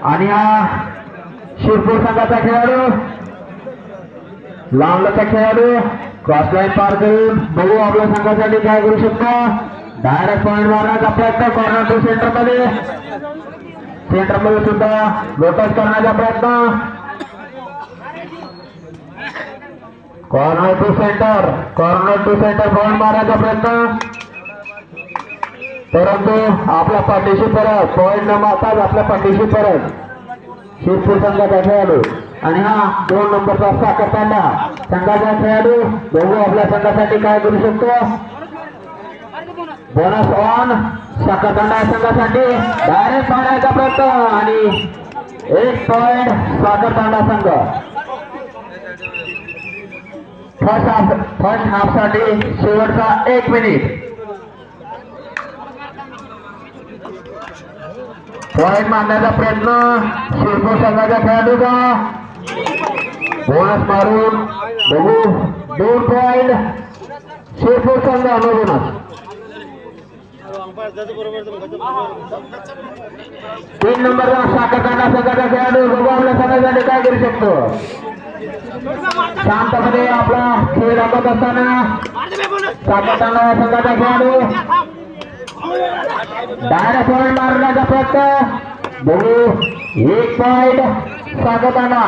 आणि हा शिरपूर संघाचा खेळाडू लांबलाचा खेळाडू क्रॉस लाईन पार करून बघू आपल्या संघासाठी काय करू शकतो. डायरेक्ट पॉईंट मारण्याचा प्रयत्न कॉर्नर टू सेंटर मध्ये सुद्धा लोटस करण्याचा प्रयत्न. कॉर्नर टू सेंटर पॉईंट मारण्याचा प्रयत्न, परंतु आपल्या पाठीशी परत पॉईंट न मारताच आपल्या पाठीशी परत शिरपूर संघाचा खेळाडू. आणि हा 2 नंबरचा साखरतांडा संघाचा खेळाडू बघू आपल्या संघासाठी काय करू शकतो. बोनस ऑन साखरतांडा संघासाठी डायरेक्ट मारण्याचा प्रयत्न आणि 1 पॉईंट साखरतांडा संघ. फर्स्ट हाफ साठी शेवटचा 1 मिनिट. पॉईंट मारण्याचा प्रयत्न शिरपूर संघाच्या खेळाडूचा. बोनस मारून बघू 2 पॉईंट शिरपूर संघ बोनस. 3 नंबरचा साखरतांडा संघाचा खेळाडू बघू आपल्या संघासाठी काय करू शकतो. शांतपणे आपला खेळ दाखवत असताना साखरतांडा संघाचा खेळाडू डायरेक्ट पॉईंट मारण्याचा प्रयत्न बघू 1 पॉईंट साखरतांडा.